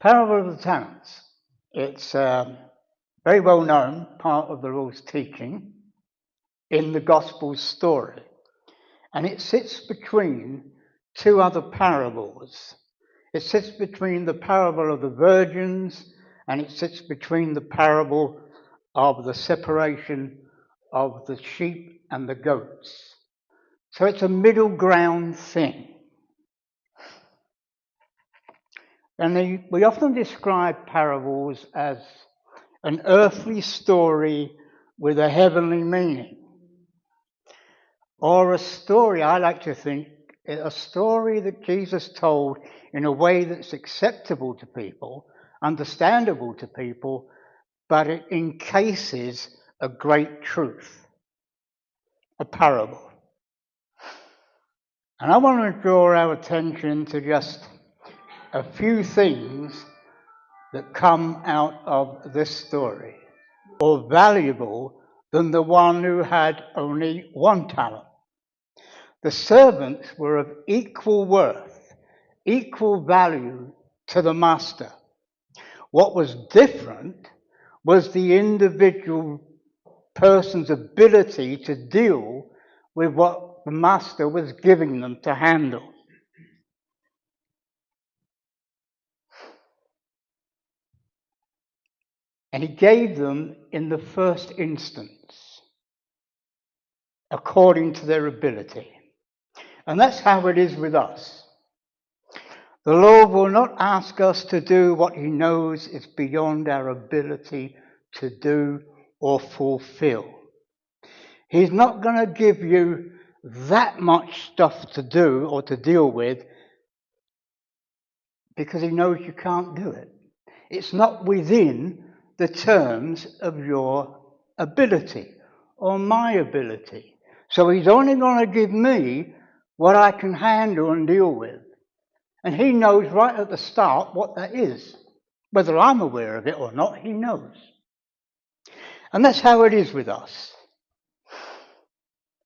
Parable of the talents. It's a very well known part of the Lord's teaching in the Gospel story. And it sits between two other parables. It sits between the parable of the virgins and it sits between the parable of the separation of the sheep and the goats. So it's a middle ground thing. And we often describe parables as an earthly story with a heavenly meaning. Or a story, I like to think, a story that Jesus told in a way that's acceptable to people, understandable to people, but it encases a great truth. A parable. And I want to draw our attention to just a few things that come out of this story, more valuable than the one who had only one talent. The servants were of equal worth, equal value to the master. What was different was the individual person's ability to deal with what the master was giving them to handle. And he gave them in the first instance, according to their ability. And that's how it is with us. The Lord will not ask us to do what he knows is beyond our ability to do or fulfill. He's not going to give you that much stuff to do or to deal with because he knows you can't do it. It's not within the terms of your ability or my ability. So he's only going to give me what I can handle and deal with. And he knows right at the start what that is. Whether I'm aware of it or not, he knows. And that's how it is with us.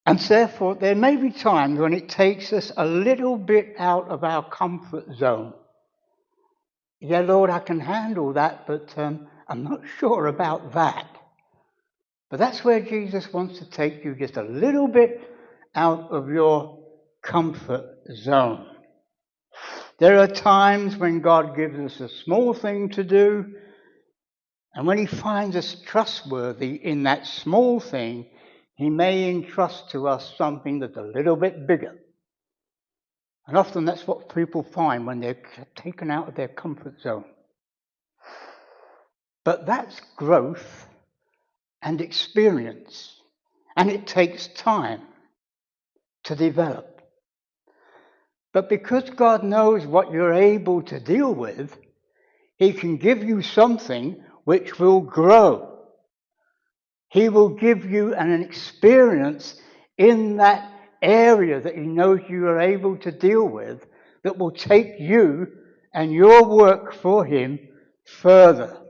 And therefore, there may be times when it takes us a little bit out of our comfort zone. Yeah, Lord, I can handle that, but I'm not sure about that. But that's where Jesus wants to take you just a little bit out of your comfort zone. There are times when God gives us a small thing to do, and when he finds us trustworthy in that small thing, he may entrust to us something that's a little bit bigger. And often that's what people find when they're taken out of their comfort zone. But that's growth and experience, and it takes time to develop. But because God knows what you're able to deal with, he can give you something which will grow. He will give you an experience in that area that he knows you are able to deal with that will take you and your work for him further.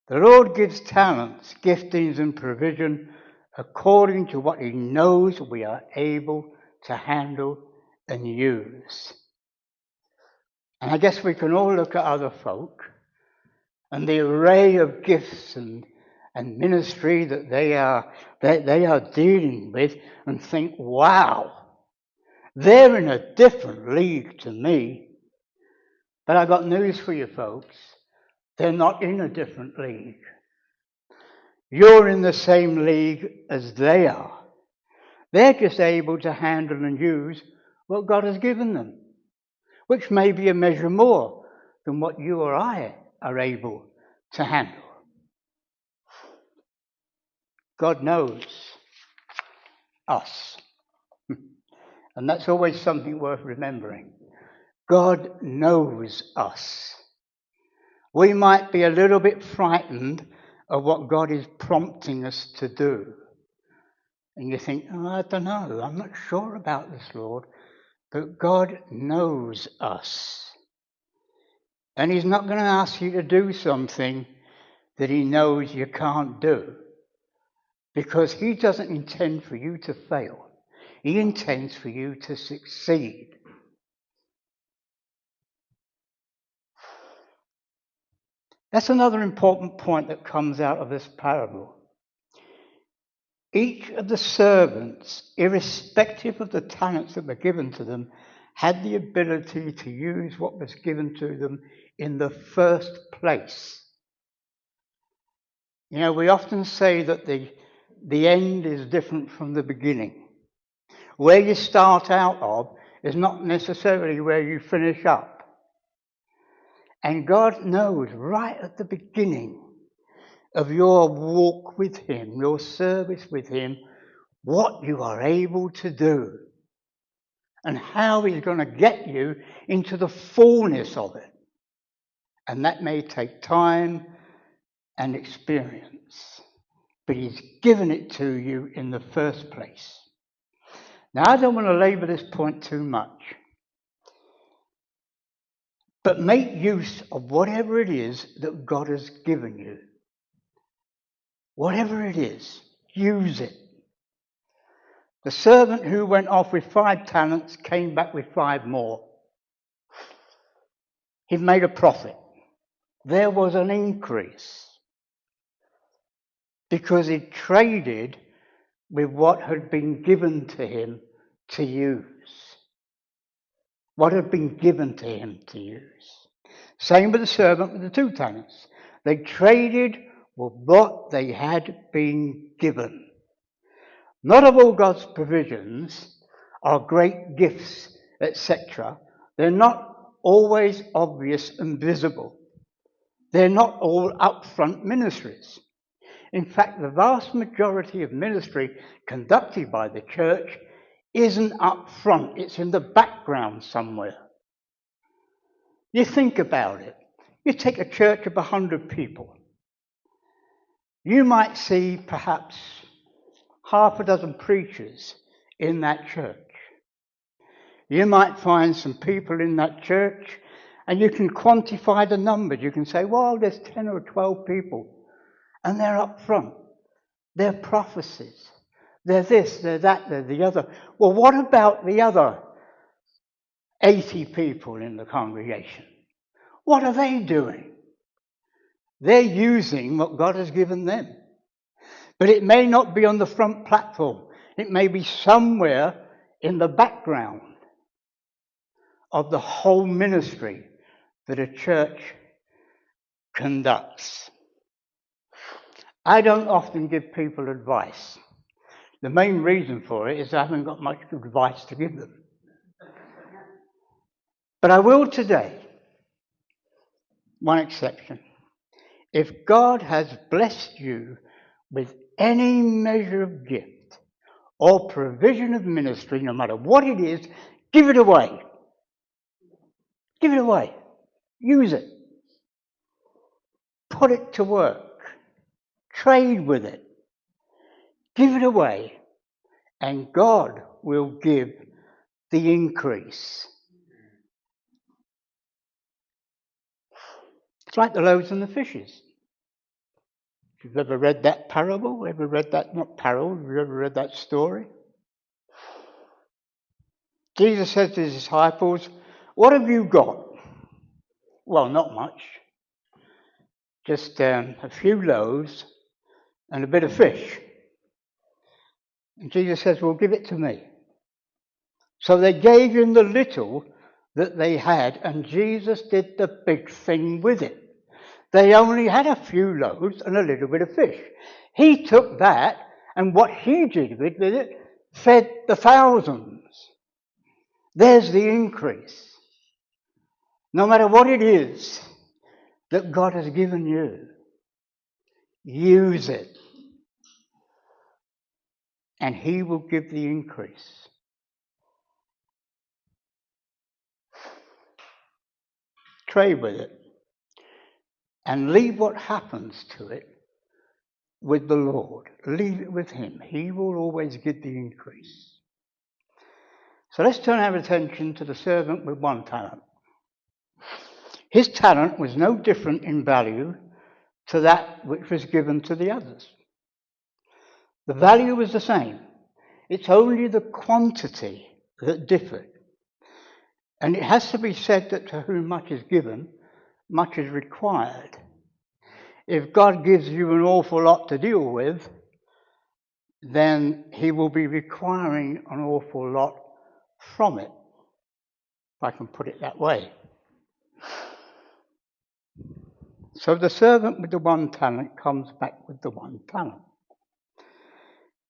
The Lord gives talents, giftings, and provision according to what he knows we are able to handle and use. And I guess we can all look at other folk and the array of gifts and ministry that they are dealing with and think, wow, they're in a different league to me. But I got news for you folks. They're not in a different league. You're in the same league as they are. They're just able to handle and use what God has given them, which may be a measure more than what you or I are able to handle. God knows us. And that's always something worth remembering. God knows us. We might be a little bit frightened of what God is prompting us to do. And you think, oh, I don't know, I'm not sure about this, Lord. But God knows us. And he's not going to ask you to do something that he knows you can't do. Because he doesn't intend for you to fail. He intends for you to succeed. That's another important point that comes out of this parable. Each of the servants, irrespective of the talents that were given to them, had the ability to use what was given to them in the first place. You know, we often say that the end is different from the beginning. Where you start out of is not necessarily where you finish up. And God knows right at the beginning of your walk with Him, your service with Him, what you are able to do and how He's going to get you into the fullness of it. And that may take time and experience, but He's given it to you in the first place. Now, I don't want to labour this point too much, but make use of whatever it is that God has given you. Whatever it is, use it. The servant who went off with 5 talents came back with 5 more. He made a profit. There was an increase because he traded with what had been given to him to use. What had been given to him to use. Same with the servant with the 2 talents. They traded with what they had been given. Not of all God's provisions are great gifts, etc. They're not always obvious and visible. They're not all upfront ministries. In fact, the vast majority of ministry conducted by the church isn't up front. It's in the background somewhere. You think about it. You take a church of 100 people. You might see perhaps half a dozen preachers in that church. You might find some people in that church and you can quantify the numbers. You can say, well, there's 10 or 12 people and they're up front. They're prophecies. They're this, they're that, they're the other. Well, what about the other 80 people in the congregation? What are they doing? They're using what God has given them. But it may not be on the front platform. It may be somewhere in the background of the whole ministry that a church conducts. I don't often give people advice. The main reason for it is I haven't got much advice to give them. But I will today. One exception. If God has blessed you with any measure of gift or provision of ministry, no matter what it is, give it away. Give it away. Use it. Put it to work. Trade with it. Give it away. And God will give the increase. It's like the loaves and the fishes. If you've ever read that parable, not parable, have you ever read that story? Jesus said to his disciples, what have you got? Well, not much. Just a few loaves and a bit of fish. And Jesus says, well, give it to me. So they gave him the little that they had, and Jesus did the big thing with it. They only had a few loaves and a little bit of fish. He took that, and what he did with it, fed the thousands. There's the increase. No matter what it is that God has given you, use it. And he will give the increase. Trade with it. And leave what happens to it with the Lord. Leave it with him. He will always give the increase. So let's turn our attention to the servant with 1 talent. His talent was no different in value to that which was given to the others. The value was the same. It's only the quantity that differed. And it has to be said that to whom much is given, much is required. If God gives you an awful lot to deal with, then he will be requiring an awful lot from it, if I can put it that way. So the servant with the 1 talent comes back with the 1 talent.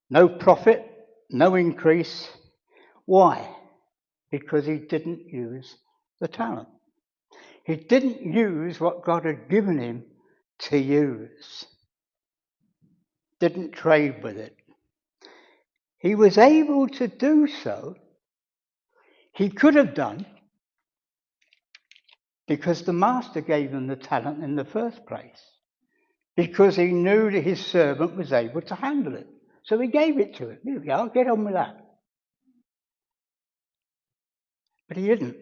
No profit, no increase. Why? Because he didn't use the talent. He didn't use what God had given him to use. Didn't trade with it. He was able to do so. He could have done, because the master gave him the talent in the first place. Because he knew that his servant was able to handle it. So he gave it to him. Here we go, get on with that. But he didn't.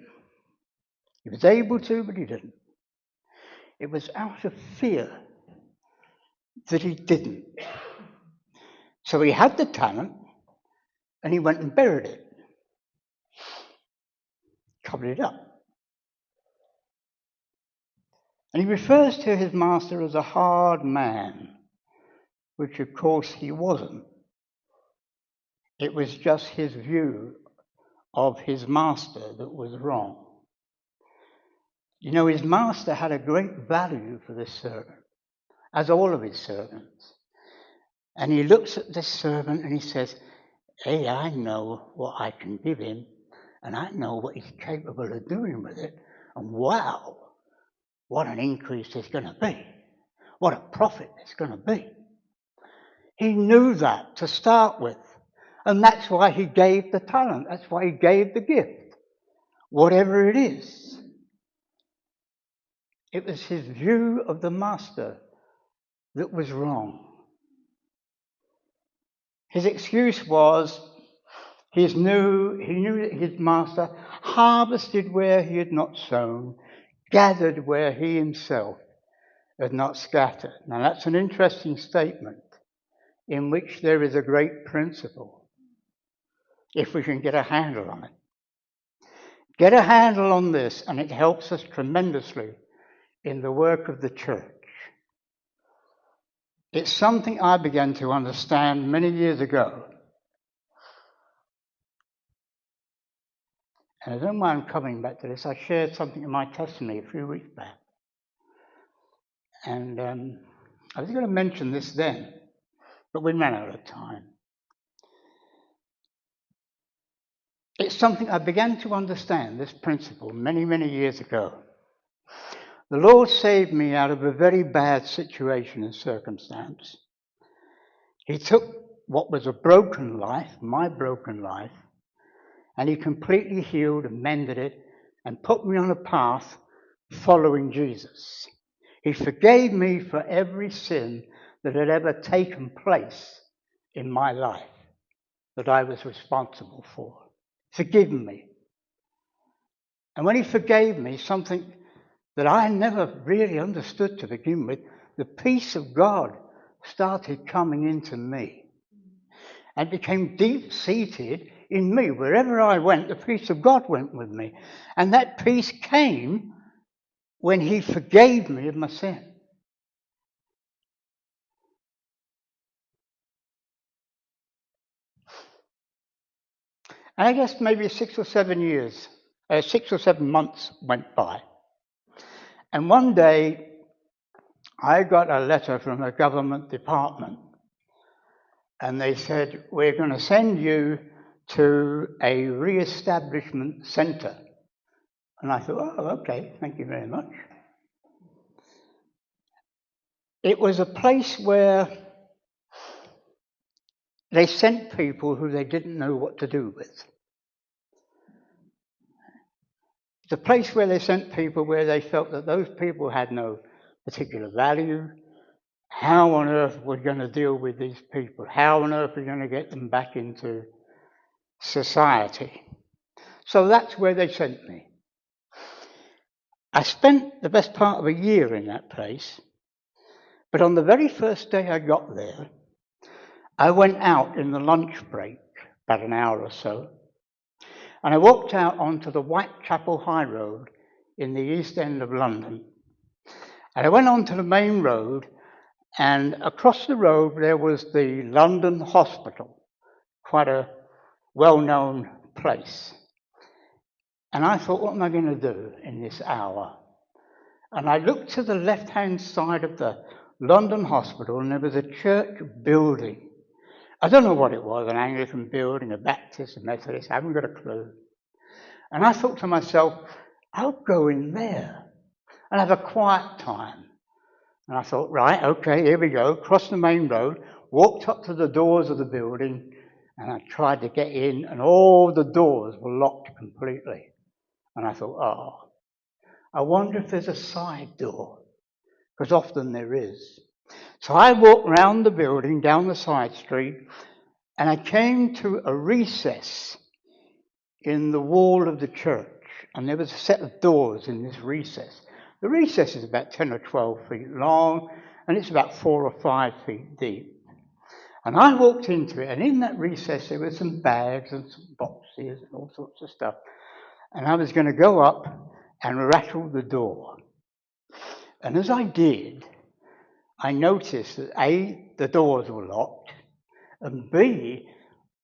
He was able to, but he didn't. It was out of fear that he didn't. So he had the talent, and he went and buried it. Covered it up. And he refers to his master as a hard man, which of course he wasn't. It was just his view of his master that was wrong. You know, his master had a great value for this servant, as all of his servants. And he looks at this servant and he says, hey, I know what I can give him, and I know what he's capable of doing with it. And wow, what an increase there's going to be. What a profit there's going to be. He knew that to start with. And that's why he gave the talent. That's why he gave the gift. Whatever it is. It was his view of the master that was wrong. His excuse was he knew that his master harvested where he had not sown, gathered where he himself had not scattered. Now that's an interesting statement in which there is a great principle, if we can get a handle on it. Get a handle on this, and it helps us tremendously in the work of the church. It's something I began to understand many years ago. And I don't mind coming back to this. I shared something in my testimony a few weeks back. And I was going to mention this then, but we ran out of time. It's something I began to understand, this principle, many, many years ago. The Lord saved me out of a very bad situation and circumstance. He took what was a broken life, my broken life, and he completely healed and mended it and put me on a path following Jesus. He forgave me for every sin that had ever taken place in my life that I was responsible for. Forgiven me. And when he forgave me, something that I never really understood to begin with, the peace of God started coming into me and became deep-seated in me. Wherever I went, the peace of God went with me. And that peace came when he forgave me of my sin. And I guess maybe 6 or 7 months went by. And one day, I got a letter from a government department. And they said, we're going to send you to a re-establishment centre. And I thought, oh, okay, thank you very much. It was a place where they sent people who they didn't know what to do with. It's a place where they sent people where they felt that those people had no particular value. How on earth we're going to deal with these people? How on earth are we going to get them back into society? So that's where they sent me. I spent the best part of a year in that place, but on the very first day I got there, I went out in the lunch break, about an hour or so, and I walked out onto the Whitechapel High Road in the East End of London. And I went onto the main road, And across the road there was the London Hospital, quite a well-known place. And I thought, what am I going to do in this hour? And I looked to the left-hand side of the London Hospital, and there was a church building. I don't know what it was, an Anglican building, a Baptist, a Methodist, I haven't got a clue. And I thought to myself, I'll go in there and have a quiet time. And I thought, right, okay, here we go. Crossed the main road, walked up to the doors of the building, and I tried to get in, and all the doors were locked completely. And I thought, oh, I wonder if there's a side door, because often there is. So I walked round the building, down the side street, and I came to a recess in the wall of the church, and there was a set of doors in this recess. The recess is about 10 or 12 feet long, and it's about 4 or 5 feet deep. And I walked into it, and in that recess there were some bags and some boxes and all sorts of stuff. And I was going to go up and rattle the door. And as I did, I noticed that A, the doors were locked, and B,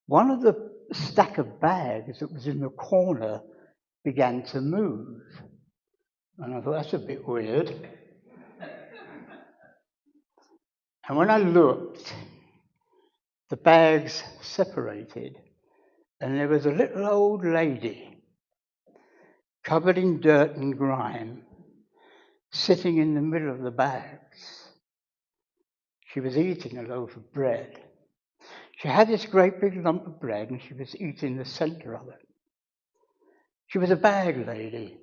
one of the stack of bags that was in the corner began to move. And I thought, that's a bit weird. And when I looked, the bags separated, and there was a little old lady, covered in dirt and grime, sitting in the middle of the bags. She was eating a loaf of bread. She had this great big lump of bread, and she was eating the center of it. She was a bag lady.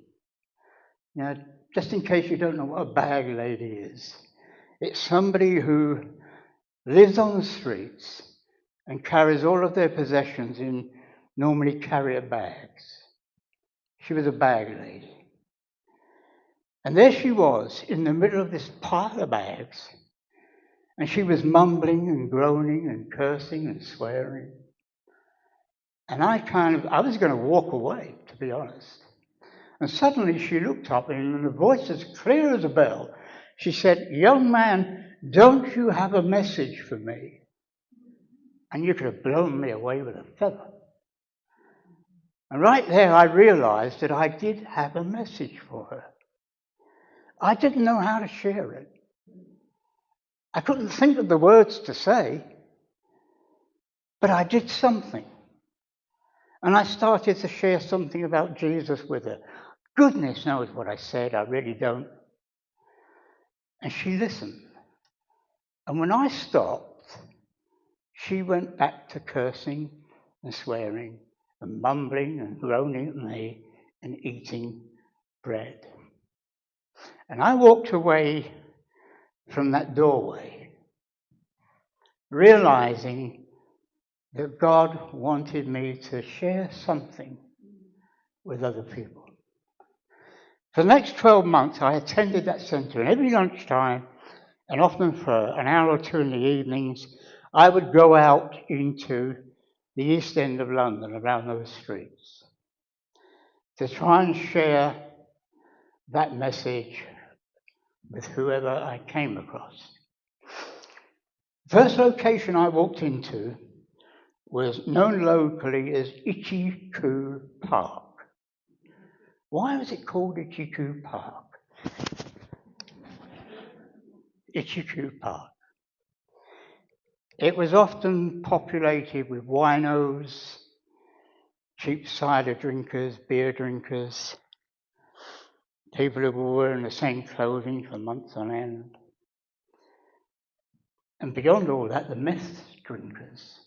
Now, just in case you don't know what a bag lady is, it's somebody who lives on the streets and carries all of their possessions in normally carrier bags. She was a bag lady. And there she was in the middle of this pile of bags, and she was mumbling and groaning and cursing and swearing. And I was going to walk away, to be honest. And suddenly she looked up, and in a voice as clear as a bell, she said, "Young man, don't you have a message for me?" And you could have blown me away with a feather. And right there I realized that I did have a message for her. I didn't know how to share it. I couldn't think of the words to say, but I did something. And I started to share something about Jesus with her. Goodness knows what I said, I really don't. And she listened. And when I stopped, she went back to cursing and swearing and mumbling and groaning at me and eating bread. And I walked away from that doorway, realizing that God wanted me to share something with other people. For the next 12 months, I attended that centre, and every lunchtime, and often for an hour or two in the evenings, I would go out into the East End of London, around those streets, to try and share that message with whoever I came across. The first location I walked into was known locally as Itchy Coo Park. Why was it called Itchy Coo Park? Itchy Coo Park. It was often populated with winos, cheap cider drinkers, beer drinkers, people who were wearing the same clothing for months on end. And beyond all that, the meth drinkers.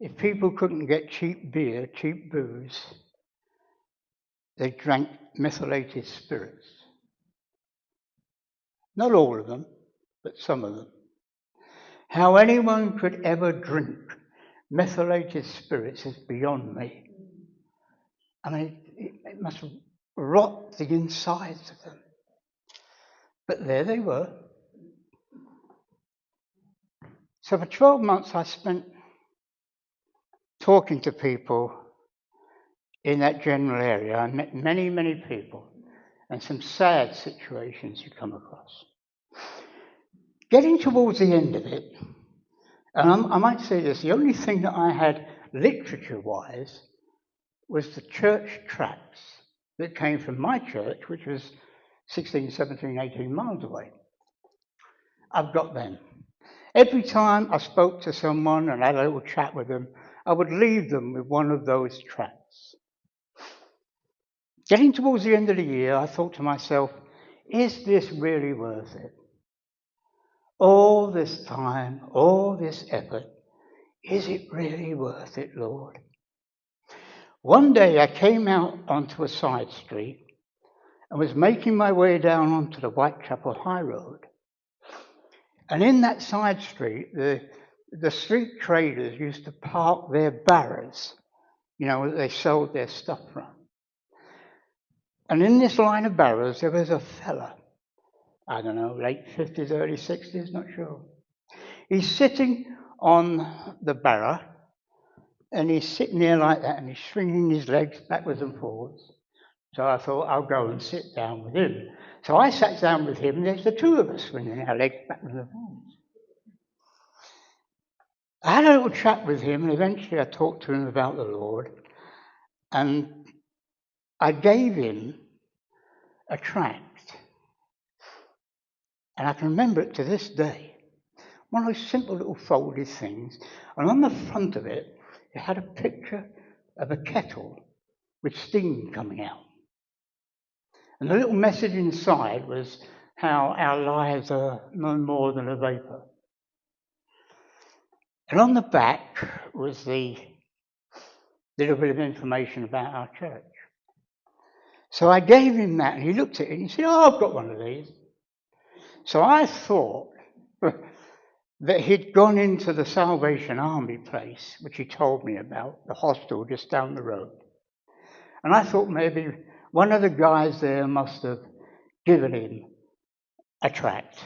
If people couldn't get cheap beer, cheap booze, they drank methylated spirits. Not all of them, but some of them. How anyone could ever drink methylated spirits is beyond me. I mean, it must rot the insides of them. But there they were. So for 12 months I spent talking to people in that general area. I met many, many people, and some sad situations you come across. Getting towards the end of it, and I might say this, the only thing that I had literature-wise was the church tracts that came from my church, which was 16, 17, 18 miles away. I've got them. Every time I spoke to someone and had a little chat with them, I would leave them with one of those tracts. Getting towards the end of the year, I thought to myself, is this really worth it? All this time, all this effort, is it really worth it, Lord? One day I came out onto a side street and was making my way down onto the Whitechapel High Road. And in that side street, the street traders used to park their barrows, that they sold their stuff from. And in this line of barrows, there was a fella, I don't know, late 50s, early 60s, not sure. He's sitting on the barrow, and he's sitting there like that, and he's swinging his legs backwards and forwards. So I thought, I'll go and sit down with him. So I sat down with him, and there's the two of us swinging our legs backwards and forwards. I had a little chat with him, and eventually I talked to him about the Lord, and I gave him a tract. And I can remember it to this day. One of those simple little folded things, and on the front of it, it had a picture of a kettle with steam coming out. And the little message inside was how our lives are no more than a vapor. And on the back was the little bit of information about our church. So I gave him that, and he looked at it, and he said, I've got one of these. So I thought that he'd gone into the Salvation Army place, which he told me about, the hostel just down the road. And I thought maybe one of the guys there must have given him a tract.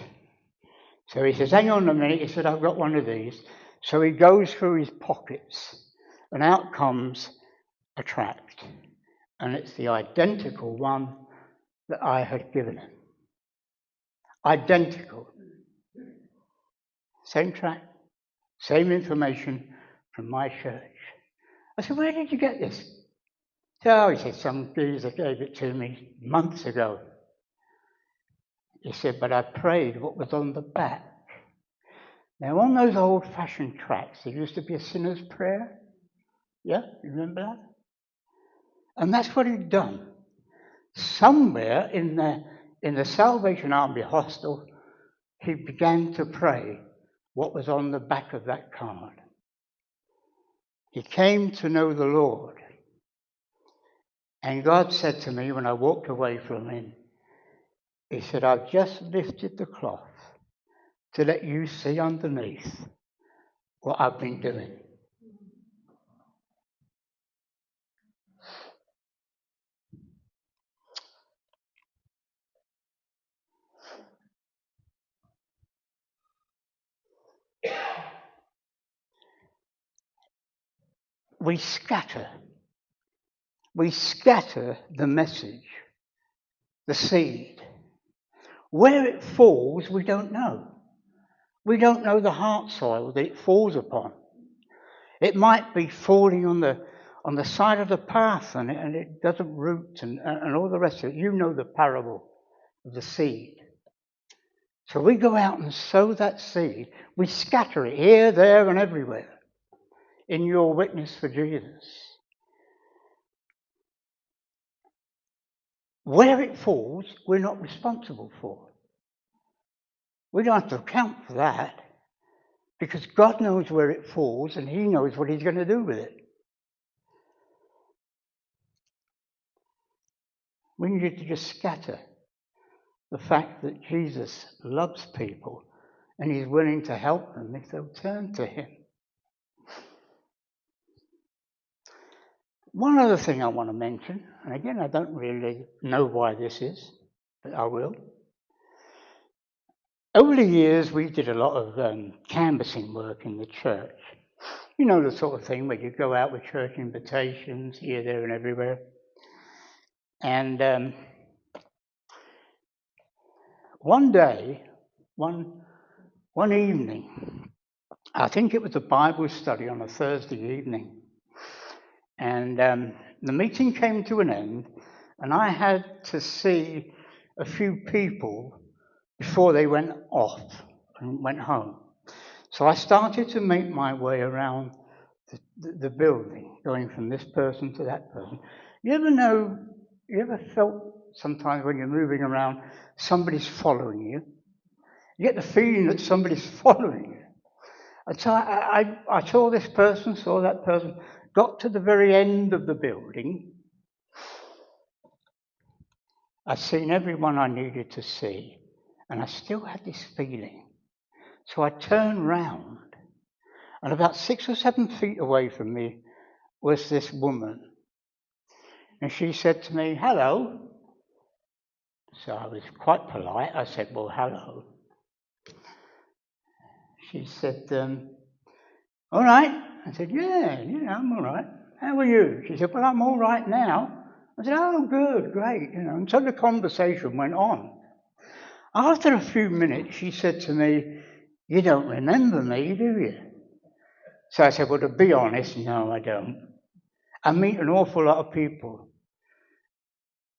So he says, hang on a minute. He said, I've got one of these. So he goes through his pockets, and out comes a tract. And it's the identical one that I had given him. Identical. Same tract, same information from my church. I said, where did you get this? Oh, he said, some geezer gave it to me months ago. He said, but I prayed what was on the back. Now, on those old-fashioned tracts, there used to be a sinner's prayer. Yeah, you remember that? And that's what he'd done. Somewhere in the Salvation Army hostel, he began to pray what was on the back of that card. He came to know the Lord. And God said to me when I walked away from him, he said, I've just lifted the cloth to let you see underneath what I've been doing. We scatter the message, the seed. Where it falls, we don't know. We don't know the heart soil that it falls upon. It might be falling on the side of the path and it doesn't root and all the rest of it. You know the parable of the seed. So we go out and sow that seed. We scatter it here, there, and everywhere in your witness for Jesus. Where it falls, we're not responsible for. We don't have to account for that because God knows where it falls and he knows what he's going to do with it. We need to just scatter the fact that Jesus loves people and he's willing to help them if they'll turn to him. One other thing I want to mention, and again, I don't really know why this is, but I will. Over the years, we did a lot of canvassing work in the church. You know, the sort of thing where you go out with church invitations here, there, and everywhere. And one day, one one evening, I think it was a Bible study on a Thursday evening, and the meeting came to an end, and I had to see a few people before they went off and went home. So I started to make my way around the building, going from this person to that person. You ever felt sometimes when you're moving around, somebody's following you? You get the feeling that somebody's following you. And so I saw this person, saw that person, got to the very end of the building. I'd seen everyone I needed to see, and I still had this feeling. So I turned round, and about 6 or 7 feet away from me was this woman. And she said to me, "Hello." So I was quite polite. I said, "Well, hello." She said, "All right." I said, "Yeah, I'm all right. How are you?" She said, "Well, I'm all right now." I said, "Oh, good, great." And so the conversation went on. After a few minutes, she said to me, "You don't remember me, do you?" So I said, "Well, to be honest, no, I don't. I meet an awful lot of people.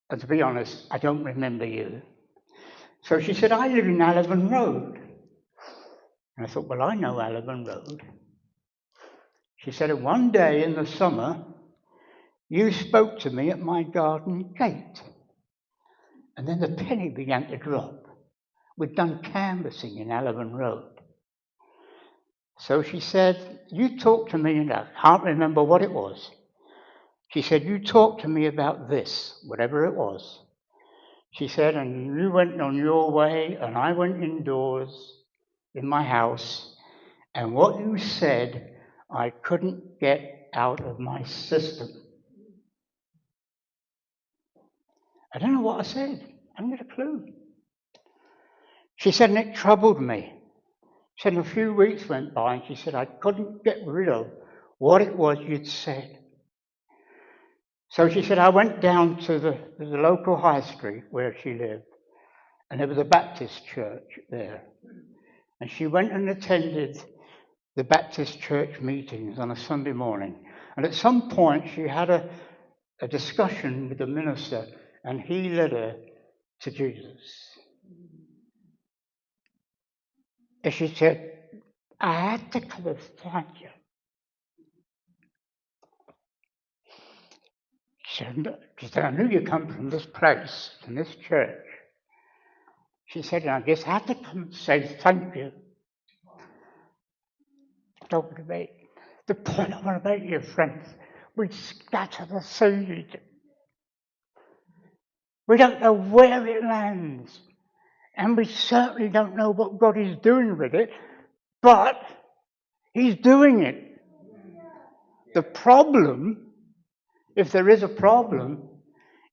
And to be honest, I don't remember you." So she said, "I live in Alvin Road." And I thought, well, I know Alvin Road. She said, "One day in the summer, you spoke to me at my garden gate." And then the penny began to drop. We'd done canvassing in Alvin Road. So she said, "You talked to me," and I can't remember what it was. She said, "You talked to me about this, whatever it was." She said, "And you went on your way, and I went indoors in my house, and what you said, I couldn't get out of my system." I don't know what I said. I haven't got a clue. She said, and it troubled me. She said, and a few weeks went by, and she said, I couldn't get rid of what it was you'd said. So she said, I went down to the local high street where she lived, and there was a Baptist church there. And she went and attended the Baptist church meetings on a Sunday morning. And at some point, she had a discussion with the minister, and he led her to Jesus. And she said, I had to come and find you. She said, I knew you come from this place, from this church. She said, and I just had to come and say thank you. Don't make the point I want to make you, friends. We scatter the seed. We don't know where it lands. And we certainly don't know what God is doing with it, but He's doing it. The problem, if there is a problem,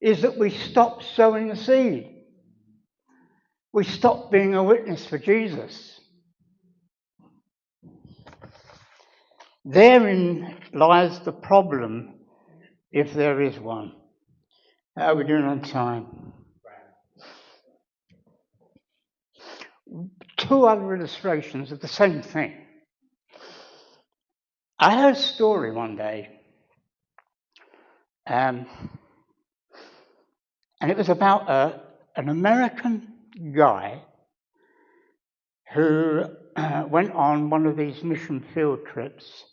is that we stop sowing the seed. We stop being a witness for Jesus. Therein lies the problem, if there is one. How are we doing on time? 2 other illustrations of the same thing. I heard a story one day, and it was about an American guy who went on one of these mission field trips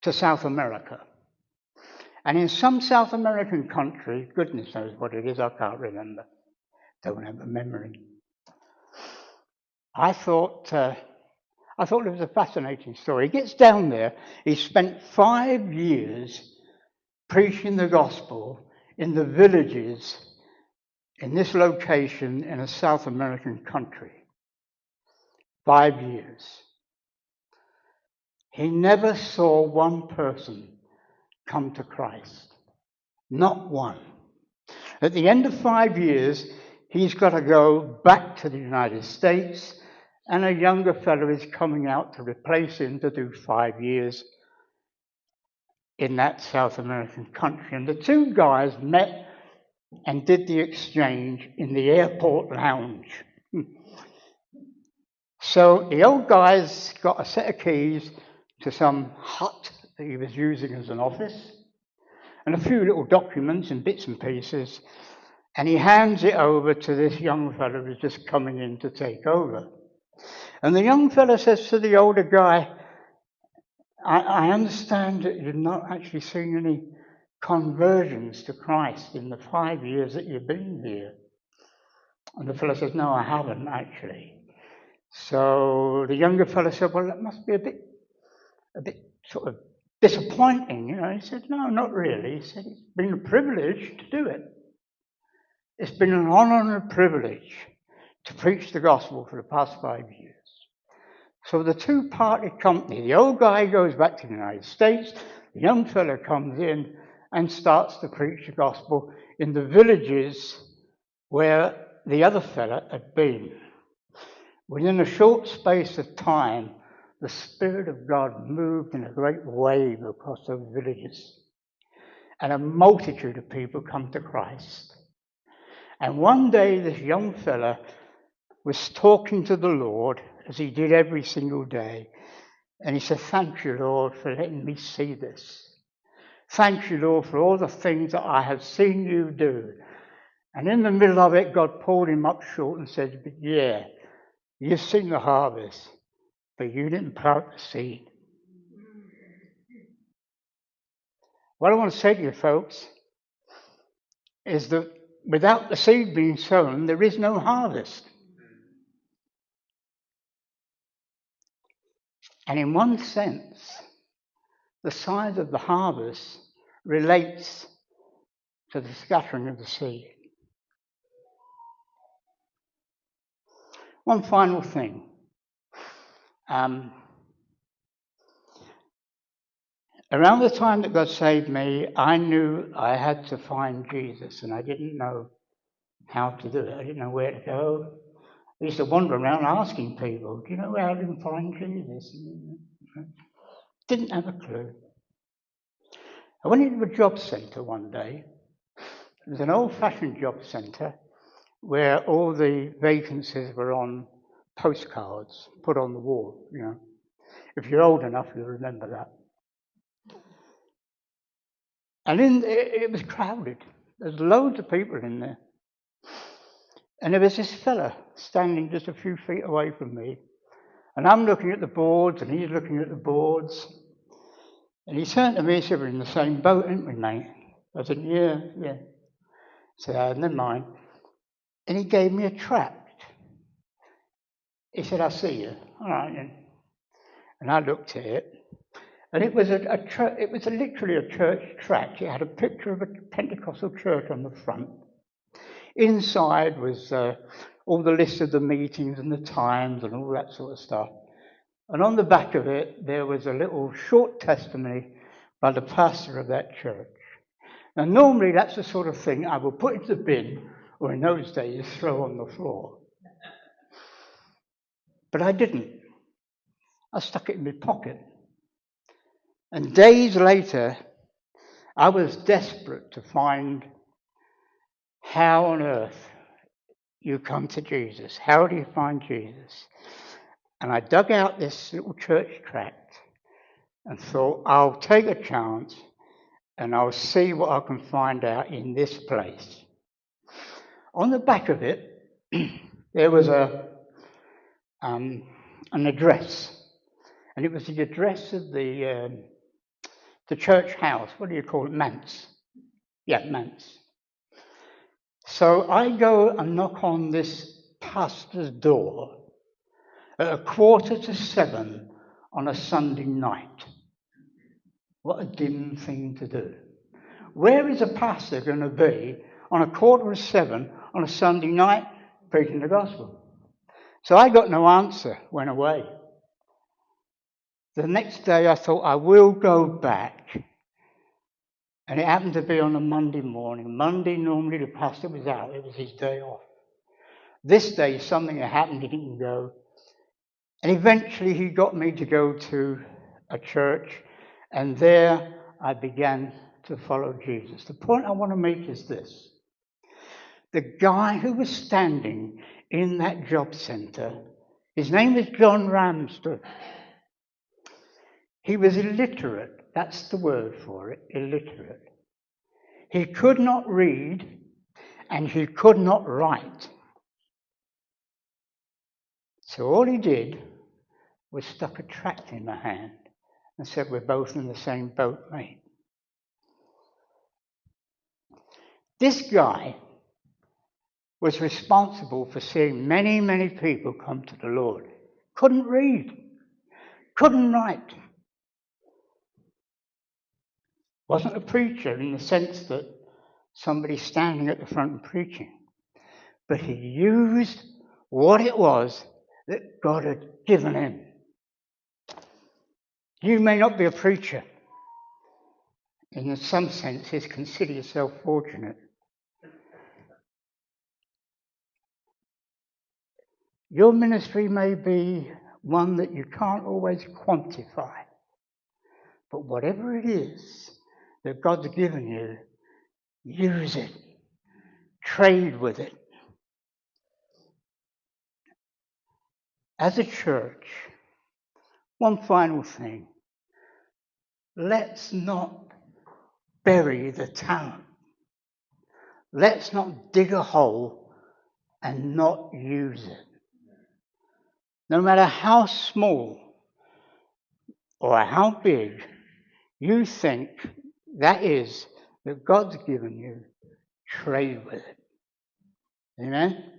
to South America. And in some South American country, goodness knows what it is, I can't remember. Don't have a memory. I thought it was a fascinating story. He gets down there, he spent 5 years preaching the gospel in the villages in this location in a South American country. 5 years. He never saw one person come to Christ. Not one. At the end of 5 years, he's got to go back to the United States, and a younger fellow is coming out to replace him to do 5 years in that South American country. And the 2 guys met and did the exchange in the airport lounge. So the old guy's got a set of keys to some hut that he was using as an office, and a few little documents and bits and pieces, and he hands it over to this young fellow who's just coming in to take over. And the young fellow says to the older guy, I understand that you've not actually seen any conversions to Christ in the 5 years that you've been here. And the fellow says, no, I haven't actually. So the younger fellow said, well, that must be a bit sort of disappointing, you know. He said, no, not really. He said, it's been a privilege to do it. It's been an honor and a privilege to preach the gospel for the past 5 years. So the two parted company. The old guy goes back to the United States. The young fellow comes in and starts to preach the gospel in the villages where the other fellow had been. Within a short space of time, the Spirit of God moved in a great wave across those villages. And a multitude of people come to Christ. And one day this young fella was talking to the Lord, as he did every single day. And he said, thank you, Lord, for letting me see this. Thank you, Lord, for all the things that I have seen you do. And in the middle of it, God pulled him up short and said, but yeah, you've seen the harvest, but you didn't plant the seed. What I want to say to you, folks, is that without the seed being sown, there is no harvest. And in one sense, the size of the harvest relates to the scattering of the seed. One final thing. Around the time that God saved me, I knew I had to find Jesus, and I didn't know how to do it. I didn't know where to go. I used to wander around asking people, do you know where I can find Jesus? Didn't have a clue. I went into a job centre one day. It was an old-fashioned job centre where all the vacancies were on postcards put on the wall, you know. If you're old enough, you'll remember that. And it was crowded. There's loads of people in there. And there was this fella standing just a few feet away from me. And I'm looking at the boards, and he's looking at the boards. And he turned to me and said, we're in the same boat, aren't we, mate? I said, yeah. I said, never mind. And he gave me a tract. He said, I'll see you. All right, then. And I looked at it. And it was literally a church tract. It had a picture of a Pentecostal church on the front. Inside was all the lists of the meetings and the times and all that sort of stuff. And on the back of it, there was a little short testimony by the pastor of that church. Now, normally that's the sort of thing I would put into the bin, or in those days, throw on the floor. But I didn't. I stuck it in my pocket. And days later, I was desperate to find how on earth you come to Jesus. How do you find Jesus? And I dug out this little church tract and thought, I'll take a chance and I'll see what I can find out in this place. On the back of it, there was an address. And it was the address of the church house. What do you call it? Manse. Yeah, Manse. So I go and knock on this pastor's door at 6:45 on a Sunday night. What a dim thing to do. Where is a pastor going to be on 6:45 on a Sunday night preaching the gospel? So I got no answer, went away. The next day I thought I will go back. And it happened to be on a Monday morning. Monday, normally the pastor was out. It was his day off. This day, something had happened. He didn't go. And eventually he got me to go to a church. And there I began to follow Jesus. The point I want to make is this. The guy who was standing in that job centre His name was John Ramsden. He was illiterate. That's the word for it, illiterate. He could not read and he could not write. So all he did was stuck a tract in my hand and said, "We're both in the same boat, mate." This guy was responsible for seeing many, many people come to the Lord. Couldn't read, couldn't write. Wasn't a preacher in the sense that somebody standing at the front and preaching. But he used what it was that God had given him. You may not be a preacher. In some senses, consider yourself fortunate. Your ministry may be one that you can't always quantify. But whatever it is that God's given you, use it. Trade with it. As a church, one final thing. Let's not bury the talent. Let's not dig a hole and not use it. No matter how small or how big you think that is that God's given you, trade with it. Amen?